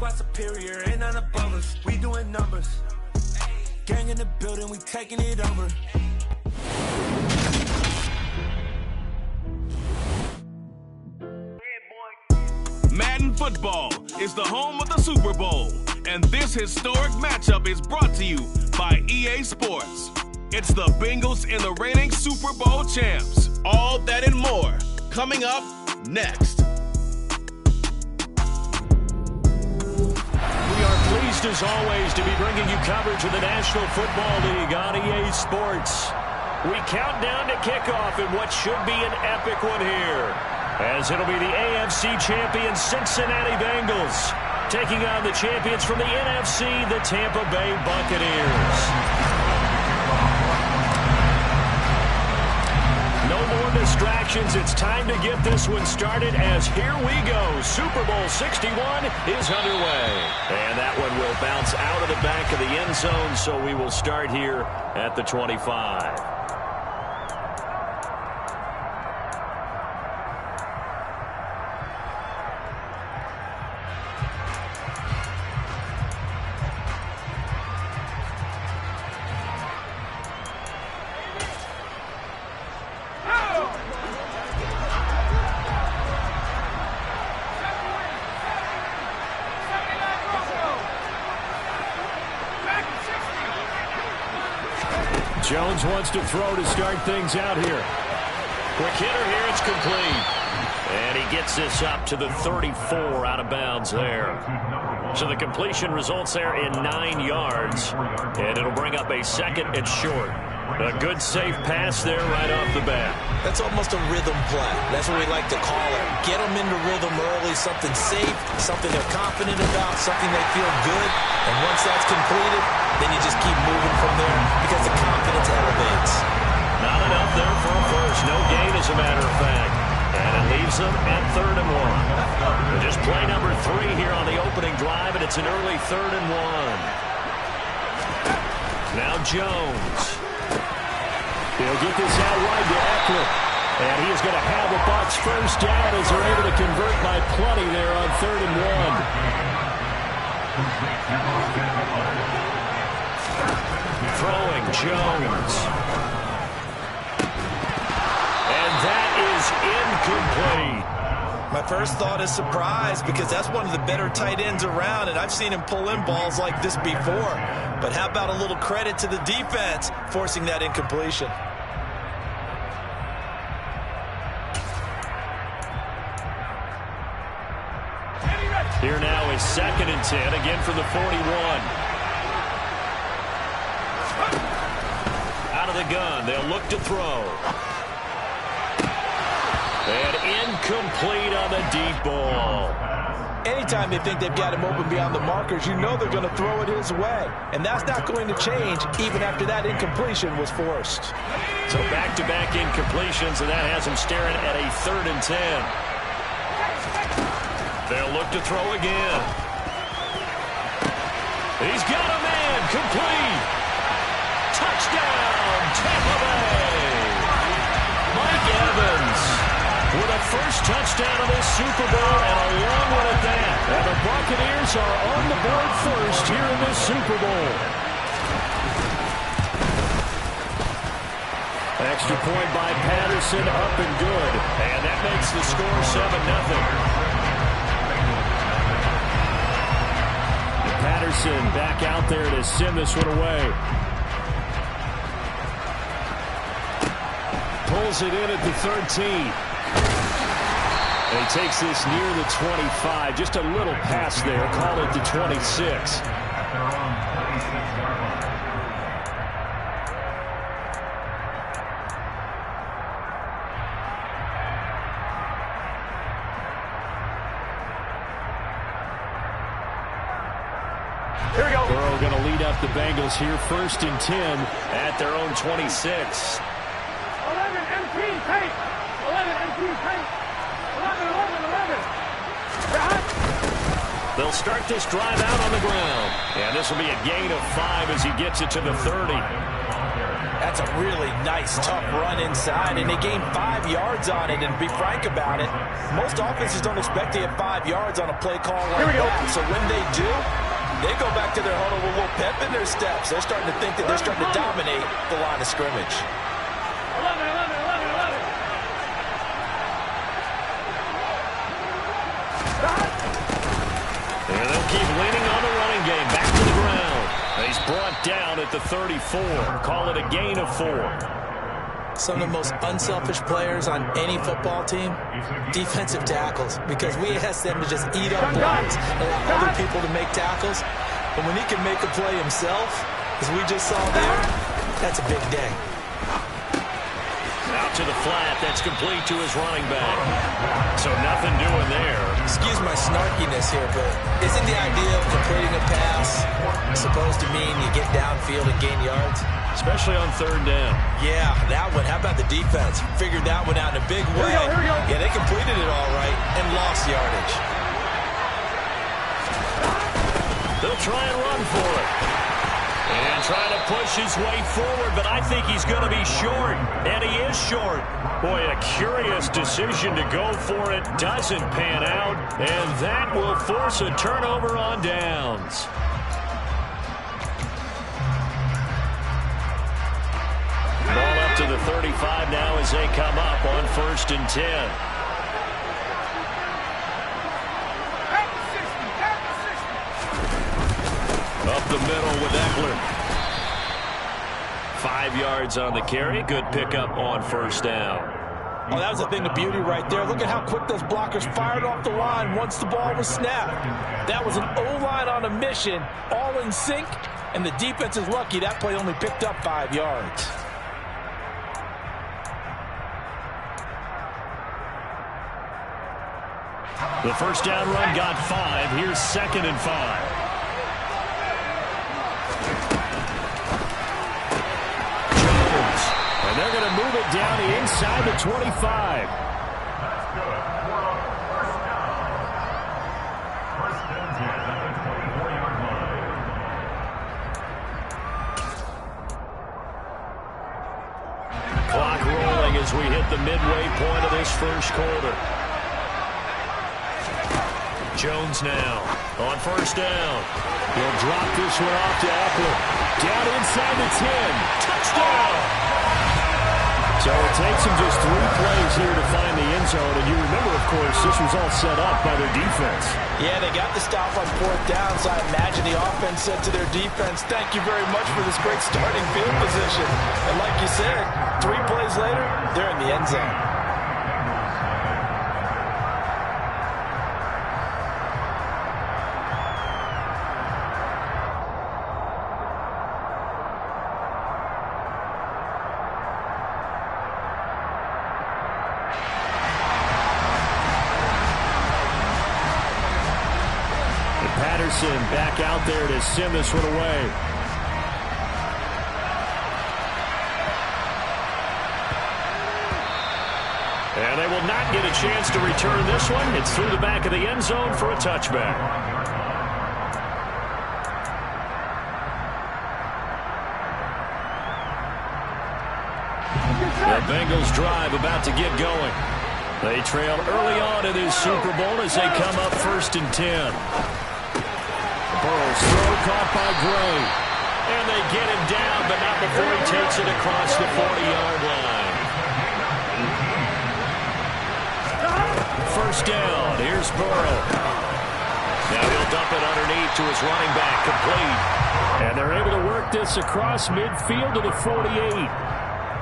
squad superior, ain't none above us. We doing numbers. Gang in the building, we taking it over. Madden Football is the home of the Super Bowl, and this historic matchup is brought to you by EA Sports. It's the Bengals and the reigning Super Bowl champs. All that and more coming up next. We are pleased as always to be bringing you coverage of the National Football League on EA Sports. We count down to kickoff in what should be an epic one here, as it'll be the AFC champion Cincinnati Bengals taking on the champions from the NFC, the Tampa Bay Buccaneers. No more distractions. It's time to get this one started as here we go. Super Bowl 61 is underway. And that one will bounce out of the back of the end zone, so we will start here at the 25. Jones wants to throw to start things out here. Quick hitter here, it's complete. And he gets this up to the 34 out of bounds there. So the completion results there in 9 yards. And it'll bring up a second and short. A good safe pass there right off the bat. That's almost a rhythm play. That's what we like to call it. Get them into rhythm early, something safe, something they're confident about, something they feel good. And once that's completed, then you just keep moving from there because the confidence elevates. Not enough there for a first. No gain, as a matter of fact. And it leaves them at 3rd and 1. Just play number 3 here on the opening drive, and it's an early 3rd and 1. Now Jones. He'll get this out wide to Eckler. And he is going to have a Bucs first down as they're able to convert by plenty there on 3rd and 1. Throwing Jones. And that is incomplete. My first thought is surprise because that's one of the better tight ends around, and I've seen him pull in balls like this before. But how about a little credit to the defense forcing that incompletion? Here now is 2nd and 10, again for the 41. Out of the gun, they'll look to throw. And incomplete on the deep ball. Anytime they think they've got him open beyond the markers, you know they're going to throw it his way. And that's not going to change even after that incompletion was forced. So back-to-back incompletions, and that has him staring at a 3rd and 10. They'll look to throw again. He's got a man, complete. Touchdown, Tampa Bay. Mike Evans with a first touchdown of this Super Bowl, and a long one at that. And the Buccaneers are on the board first here in this Super Bowl. Extra point by Patterson, up and good. And that makes the score 7-0. Patterson back out there to send this one away. Pulls it in at the 13. And he takes this near the 25. Just a little pass there. Call it the 26. Here we go. Burrow going to lead up the Bengals here, 1st and 10 at their own 26. 11 MP paint. 11 MP paint. 11. They'll start this drive out on the ground. And this will be a gain of 5 as he gets it to the 30. That's a really nice, tough run inside, and they gained 5 yards on it. And to be frank about it, most offenses don't expect to get 5 yards on a play call like that. So when they do, they go back to their huddle with a little pep in their steps. They're starting to think that they're starting to dominate the line of scrimmage. 11, 11, 11, 11. And they'll keep leaning on the running game. Back to the ground. He's brought down at the 34. Call it a gain of 4. Some of the most unselfish players on any football team, defensive tackles, because we ask them to just eat up blocks and allow other people to make tackles. But when he can make a play himself, as we just saw there, that's a big day. Out to the flat. That's complete to his running back. So nothing doing there. Excuse my snarkiness here, but isn't the idea of completing a pass supposed to mean you get downfield and gain yards? Especially on 3rd down. Yeah, that one. How about the defense? Figured that one out in a big way. Here we go. Yeah, they completed it all right and lost yardage. They'll try and run for it. And trying to push his way forward, but I think he's going to be short. And he is short. Boy, a curious decision to go for it. Doesn't pan out. And that will force a turnover on downs. Ball up to the 35 now as they come up on 1st and 10. Up the middle with Eckler. 5 yards on the carry. Good pickup on 1st down. Oh, that was a thing of beauty right there. Look at how quick those blockers fired off the line once the ball was snapped. That was an O-line on a mission, all in sync, and the defense is lucky that play only picked up 5 yards. The 1st down run got 5. Here's 2nd and 5. And they're going to move it down inside the 25. Clock rolling as we hit the midway point of this 1st quarter. Jones now on 1st down. He'll drop this one off to Eckler. Down inside the 10. Touchdown! So it takes them just 3 plays here to find the end zone. And you remember, of course, this was all set up by their defense. Yeah, they got the stop on 4th down, so I imagine the offense said to their defense, thank you very much for this great starting field position. And like you said, 3 plays later, they're in the end zone. Back out there to send this one away. And they will not get a chance to return this one. It's through the back of the end zone for a touchback. The Bengals drive about to get going. They trail early on in this Super Bowl as they come up 1st and 10. Burrow's throw caught by Gray. And they get him down, but not before he takes it across the 40-yard line. 1st down. Here's Burrow. Now he'll dump it underneath to his running back, complete. And they're able to work this across midfield to the 48.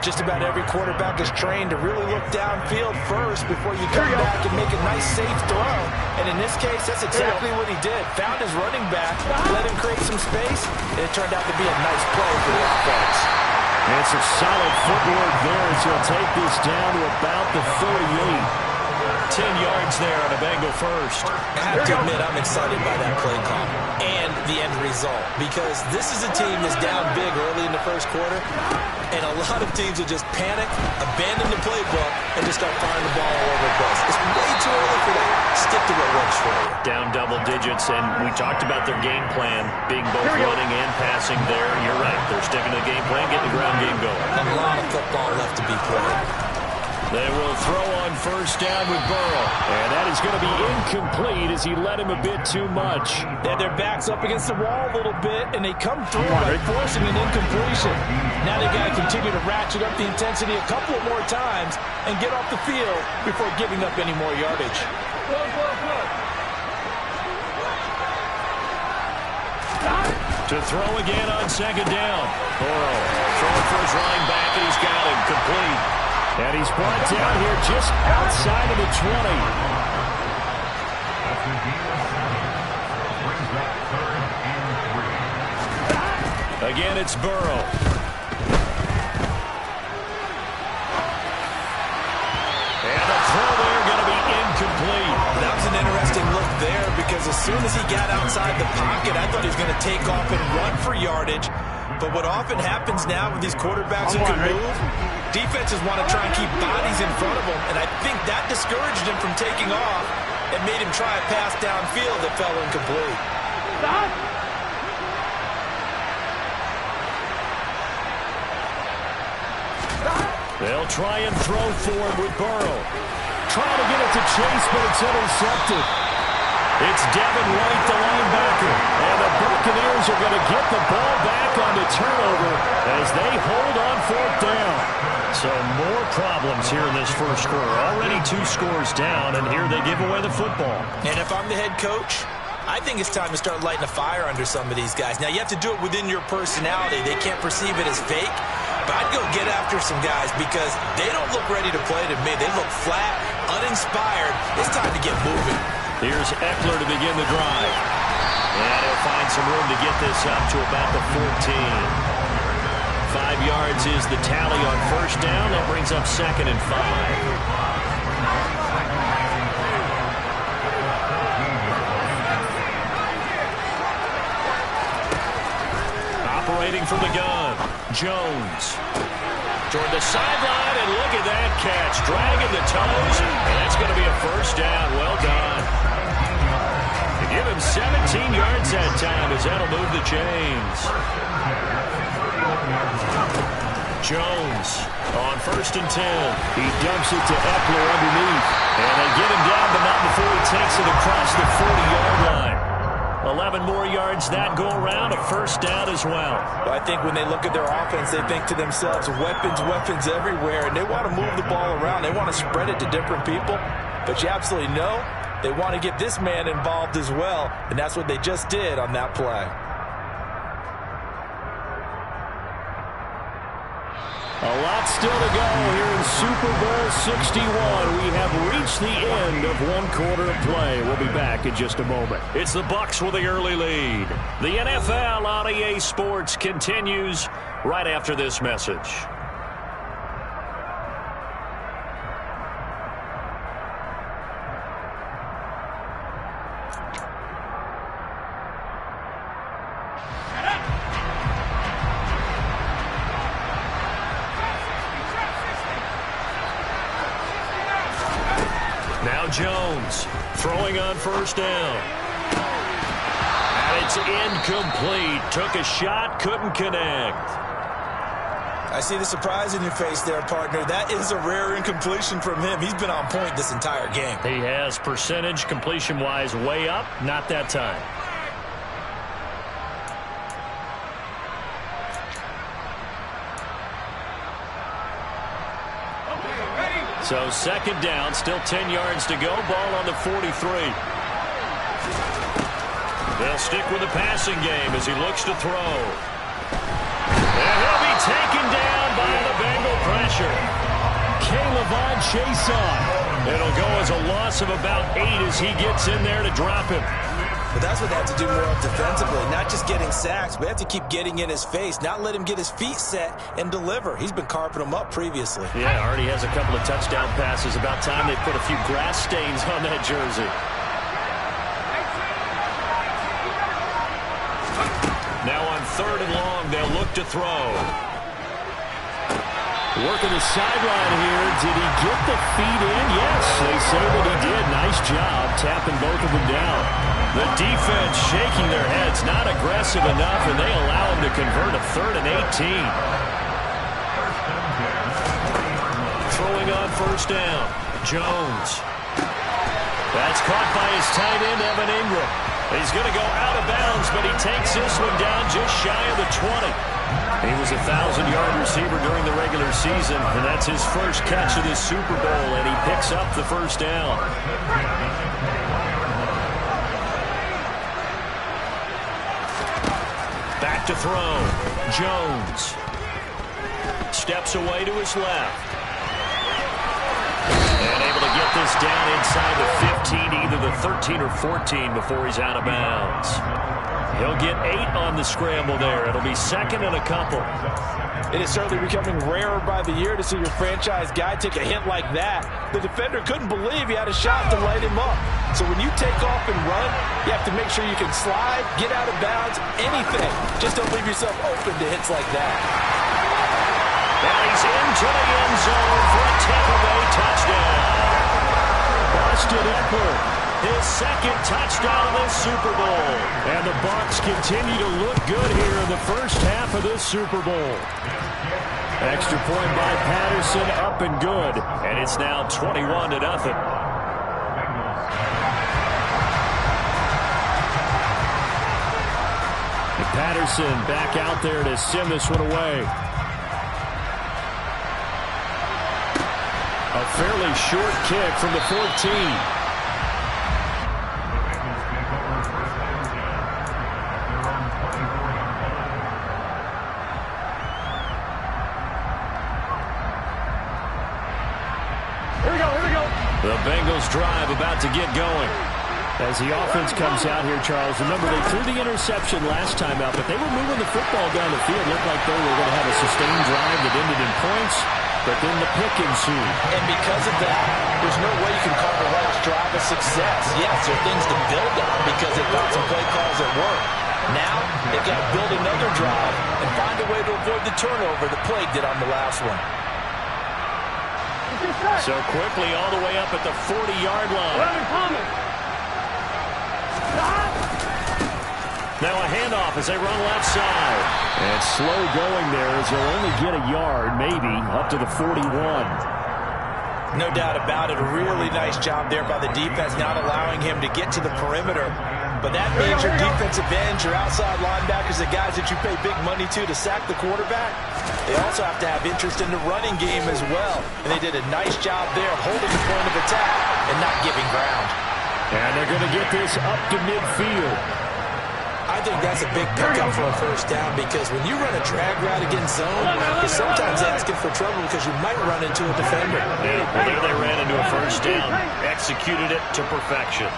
Just about every quarterback is trained to really look downfield first before you come back and make a nice, safe throw. And in this case, that's exactly what he did. Found his running back, let him create some space, and it turned out to be a nice play for the offense. And some solid footwork there as he'll take this down to about the 38. 10 yards there on a Bengal 1st. I have to admit, I'm excited by that play call. And the the end result, because this is a team that's down big early in the first quarter, and a lot of teams will just panic, abandon the playbook, and just start firing the ball all over the place. It's way too early for that. Stick to what works for you. Down double digits, and we talked about their game plan being both running and passing there. You're right. They're sticking to the game plan, getting the ground game going. A lot of football left to be played. They will throw on first down with Burrow. And that is going to be incomplete as he led him a bit too much. They had their backs up against the wall a little bit, and they come through by forcing an incompletion. Now they got to continue to ratchet up the intensity a couple of more times and get off the field before giving up any more yardage. To throw again on second down. Burrow throwing for his running back, and he's got him complete. And he's brought down here just outside of the 20. Again, it's Burrow. And the throw there going to be incomplete. That was an interesting look there, because as soon as he got outside the pocket, I thought he was going to take off and run for yardage. But what often happens now with these quarterbacks who can move, defenses want to try and keep bodies in front of them, and I think that discouraged him from taking off and made him try a pass downfield that fell incomplete. They'll try and throw for him with Burrow. Trying to get it to Chase, but it's intercepted. It's Devin White, the linebacker. And the Buccaneers are going to get the ball back on the turnover as they hold on fourth down. So more problems here in this first quarter. Already 2 scores down, and here they give away the football. And if I'm the head coach, I think it's time to start lighting a fire under some of these guys. Now, you have to do it within your personality. They can't perceive it as fake. But I'd go get after some guys because they don't look ready to play to me. They look flat, uninspired. It's time to get moving. Here's Eckler to begin the drive. And he'll find some room to get this up to about the 14. 5 yards is the tally on first down. That brings up 2nd and 5. Operating from the gun, Jones. Toward the sideline, and look at that catch. Dragging the toes, and that's going to be a first down. Well done. To give him 17 yards that time, as that'll move the chains. Jones on 1st and 10. He dumps it to Eckler underneath. And they get him down, but not before he takes it across the 40-yard line. 11 more yards that go around, a first down as well. I think when they look at their offense, they think to themselves, weapons, weapons everywhere, and they want to move the ball around. They want to spread it to different people, but you absolutely know they want to get this man involved as well, and that's what they just did on that play. A lot still to go here in Super Bowl 61. We have reached the end of 1 quarter of play. We'll be back in just a moment. It's the Bucs with the early lead. The NFL on EA Sports continues right after this message. Jones throwing on first down. And it's incomplete. Took a shot, couldn't connect. I see the surprise in your face there, partner. That is a rare incompletion from him. He's been on point this entire game. He has percentage completion-wise way up. Not that time. So 2nd down, still 10 yards to go. Ball on the 43. They'll stick with the passing game as he looks to throw. And he'll be taken down by the Bengal pressure. K'Lavon Chaisson. It'll go as a loss of about 8 as he gets in there to drop him. But that's what they have to do more of defensively, not just getting sacks. We have to keep getting in his face, not let him get his feet set and deliver. He's been carving them up previously. Yeah, already has a couple of touchdown passes. About time they put a few grass stains on that jersey. 3rd and long. They'll look to throw. Working the sideline here. Did he get the feet in? Yes, they say that he did. Nice job tapping both of them down. The defense shaking their heads, not aggressive enough, and they allow him to convert a 3rd and 18. Throwing on 1st down. Jones. That's caught by his tight end, Evan Ingram. He's going to go out of bounds, but he takes this one down just shy of the 20. He was a 1,000-yard receiver during the regular season, and that's his first catch of this Super Bowl, and he picks up the 1st down. Back to throw. Jones. Steps away to his left. And able to get this down inside the 15, either the 13 or 14 before he's out of bounds. He'll get 8 on the scramble there. It'll be 2nd and a couple. It is certainly becoming rarer by the year to see your franchise guy take a hit like that. The defender couldn't believe he had a shot to light him up. So when you take off and run, you have to make sure you can slide, get out of bounds, anything. Just don't leave yourself open to hits like that. And he's into the end zone for a Tampa Bay touchdown. Austin Eckler, his 2nd touchdown of this Super Bowl. And the Bucs continue to look good here in the first half of this Super Bowl. Extra point by Patterson, up and good. And it's now 21-0. And Patterson back out there to send this one away. A fairly short kick from the 14. The Bengals drive about to get going. As the offense comes out here, Charles, remember they threw the interception last time out, but they were moving the football down the field. Looked like they were going to have a sustained drive that ended in points, but then the pick ensued. And because of that, there's no way you can call the last drive a success. Yes, there are things to build on because they got some play calls that work. Now, they've got to build another drive and find a way to avoid the turnover the play did on the last one. So quickly all the way up at the 40-yard line. Now a handoff as they run left side. And slow going there as they'll only get a yard, maybe, up to the 41. No doubt about it. A really nice job there by the defense, not allowing him to get to the perimeter. But that means your defensive ends, your outside linebackers, the guys that you pay big money to sack the quarterback, they also have to have interest in the running game as well. And they did a nice job there of holding the point of attack and not giving ground. And they're going to get this up to midfield. I think that's a big pickup for a 1st down because when you run a drag route against zone, you're sometimes asking for trouble because you might run into a defender. Yeah, well, there they ran into a 1st down. Executed it to perfection.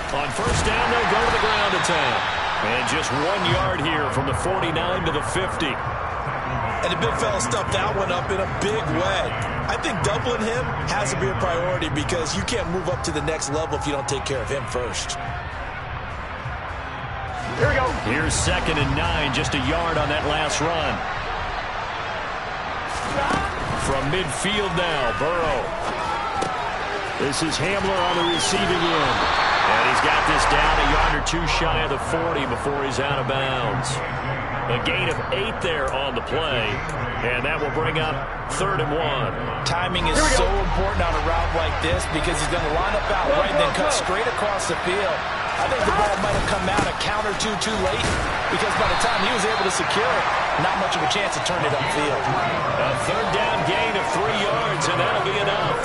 On 1st down, they'll go to the ground attack. And just 1 yard here from the 49 to the 50. And the big fella stuffed that one up in a big way. I think doubling him has to be a priority because you can't move up to the next level if you don't take care of him first. Here we go. Here's 2nd and 9, just a yard on that last run. From midfield now, Burrow. This is Hamler on the receiving end. And he's got this down a yard or 2 shy of the 40 before he's out of bounds. A gain of 8 there on the play. And that will bring up 3rd and 1. Timing is so important on a route like this because he's going to line up out right and then cut straight across the field. I think the ball might have come out a count or two too late because by the time he was able to secure it, not much of a chance to turn it upfield. A 3rd down gain of 3 yards, and that'll be enough.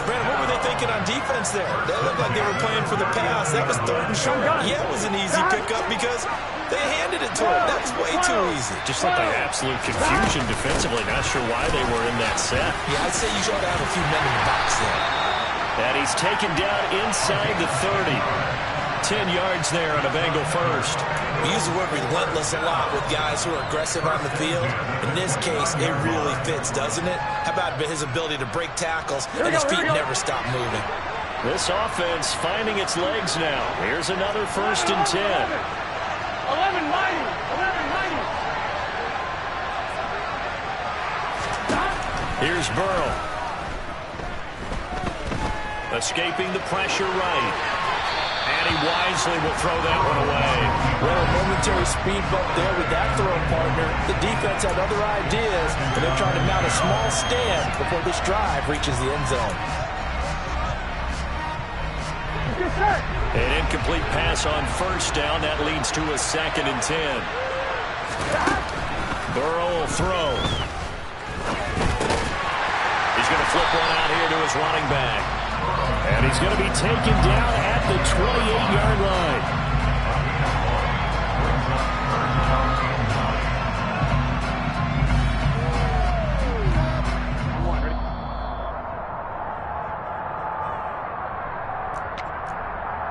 Brandon, what were they thinking on defense there? They looked like they were playing for the pass. That was 3rd and short. Yeah, it was an easy pickup because they handed it to him. That was way too easy. Just looked like absolute confusion defensively. Not sure why they were in that set. Yeah, I'd say you ought to have a few men in the box there. And he's taken down inside the 30. 10 yards there on a Bengal 1st. We use the word relentless a lot with guys who are aggressive on the field. In this case, it really fits, doesn't it? How about his ability to break tackles and his feet never stop moving? This offense finding its legs now. Here's another 1st and 10. Here's Burrow. Escaping the pressure right. And he wisely will throw that one away. Well, a momentary speed bump there with that throw, partner. The defense had other ideas, and they're trying to mount a small stand before this drive reaches the end zone. An incomplete pass on first down. That leads to a 2nd and 10. Burrow will throw. He's going to flip one out here to his running back. And he's going to be taken down at the 28-yard line.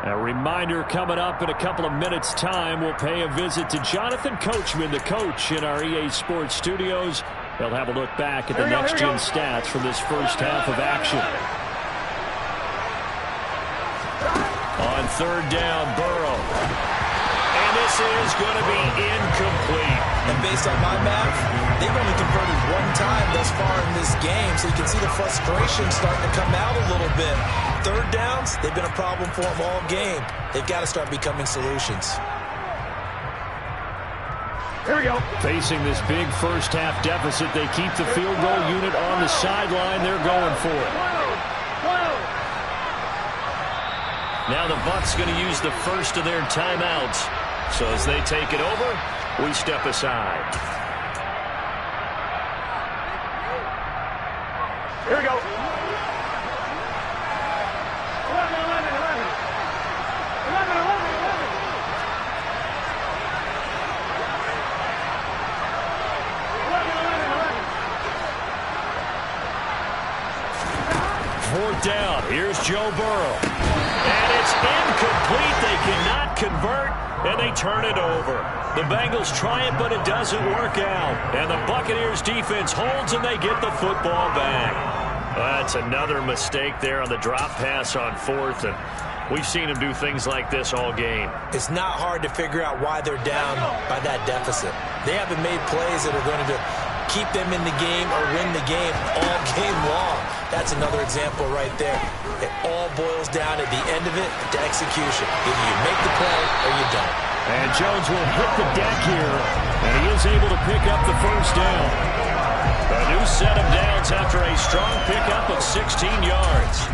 A reminder coming up in a couple of minutes' time. We'll pay a visit to Jonathan Coachman, the coach in our EA Sports studios. They'll have a look back at the next-gen stats from this first half of action. On 3rd down, Burrow. And this is going to be incomplete. And based on my math, they've only converted one time thus far in this game, so you can see the frustration starting to come out a little bit. 3rd downs, they've been a problem for them all game. They've got to start becoming solutions. Here we go. Facing this big first half deficit, they keep the field goal unit on the sideline. They're going for it. Now the Bucs going to use the first of their timeouts. So as they take it over, we step aside. Here we go. 4th down. Here's Joe Burrow. And it's incomplete. They cannot convert, and they turn it over. The Bengals try it, but it doesn't work out. And the Buccaneers defense holds, and they get the football back. That's another mistake there on the drop pass on 4th, and we've seen him do things like this all game. It's not hard to figure out why they're down by that deficit. They haven't made plays that are going to keep them in the game or win the game all game long. That's another example right there. It all boils down at the end of it to execution. Either you make the play or you don't. And Jones will hit the deck here, and he is able to pick up the first down. A new set of downs after a strong pickup of 16 yards.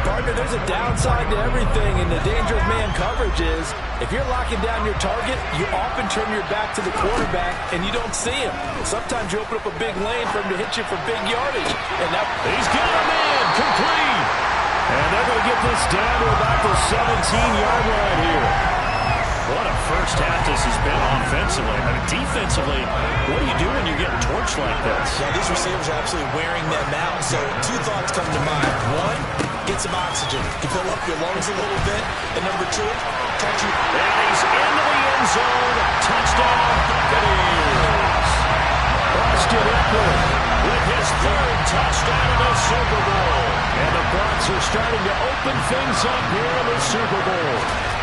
Partner, there's a downside to everything, and the danger of man coverage is if you're locking down your target, you often turn your back to the quarterback and you don't see him. Sometimes you open up a big lane for him to hit you for big yardage. And that he's got a man complete. And they're going to get this down to about the 17-yard line here. What a first half this has been offensively. I mean, defensively, what do you do when you're getting torched like this? Yeah, these receivers are absolutely wearing them out. So 2 thoughts come to mind. 1, get some oxygen. You fill up your lungs a little bit. And number 2, catch you. And he's into the end zone. Touchdown, Buccaneers. Austin Eckler with his 3rd touchdown of the Super Bowl. And the Bucs are starting to open things up here in the Super Bowl.